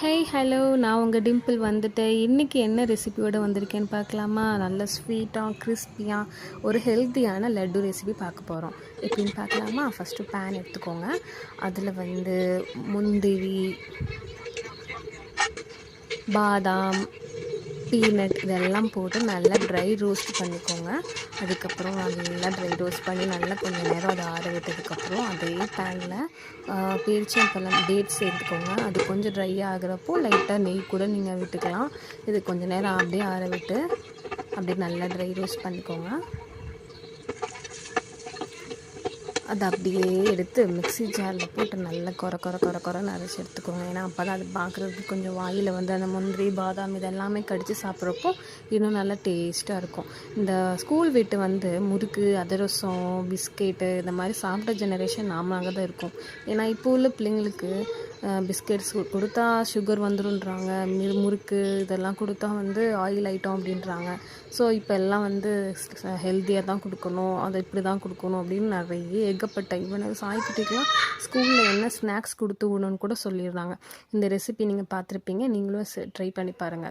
Hello. நான் உங்கள் டிம்பிள் வந்துட்டேன். இன்றைக்கி என்ன ரெசிபியோடு வந்திருக்கேன்னு பார்க்கலாமா? நல்ல ஸ்வீட்டாக கிறிஸ்பியாக ஒரு ஹெல்த்தியான லட்டு ரெசிபி பார்க்க போகிறோம். எப்படின்னு பார்க்கலாமா? ஃபஸ்ட்டு பேன் எடுத்துக்கோங்க. அதில் முந்திரி, பாதாம், பீனட் இதெல்லாம் போட்டு நல்லா ட்ரை ரோஸ்ட் பண்ணிக்கோங்க. அதுக்கப்புறம் நல்லா ட்ரை ரோஸ்ட் பண்ணி நல்லா கொஞ்சம் நேரம் அதை ஆற விட்டதுக்கப்புறம் அதே பேனில் பேரிச்சம்பழம் டேட்ஸ் சேர்த்துக்கோங்க. அது கொஞ்சம் ட்ரை ஆகிறப்போ லைட்டாக நெய் கூட நீங்கள் விட்டுக்கலாம். இது கொஞ்சம் நேரம் அப்படியே ஆற விட்டு அப்படியே நல்லா ட்ரை ரோஸ்ட் பண்ணிக்கோங்க. அதை அப்படியே எடுத்து மிக்ஸி ஜாரில் போட்டு நல்லா கொரன்னு அரைச்சி எடுத்துக்கோங்க. ஏன்னா அப்போ தான் அது பார்க்குறதுக்கு கொஞ்சம் வாயில் அந்த முந்திரி பாதாம் இதெல்லாமே கடித்து சாப்பிட்றப்போ இன்னும் நல்லா டேஸ்ட்டாக இருக்கும். இந்த ஸ்கூல் விட்டு முறுக்கு, அதிரசம், பிஸ்கெட்டு இந்த மாதிரி சாப்பிட்ட ஜெனரேஷன் நாமளாக தான் இருக்கும். ஏன்னா இப்போ உள்ள பிள்ளைங்களுக்கு பிஸ்கெட்ஸ் கொடுத்தா சுகர் வந்துடுன்றாங்க, முறுக்கு இதெல்லாம் கொடுத்தா ஆயில் ஐட்டம் அப்படின்றாங்க. ஸோ இப்போ எல்லாம் ஹெல்த்தியாக தான் கொடுக்கணும், அதை இப்படி தான் கொடுக்கணும் அப்படின்னு நிறைய ஏகப்பட்ட சாய்க்குட்டிக்கெலாம் ஸ்கூலில் என்ன ஸ்நாக்ஸ் கொடுத்து விடணுன்னு கூட சொல்லிடுறாங்க. இந்த ரெசிபி நீங்கள் பார்த்துருப்பீங்க, நீங்களும் ட்ரை பண்ணி பாருங்கள்.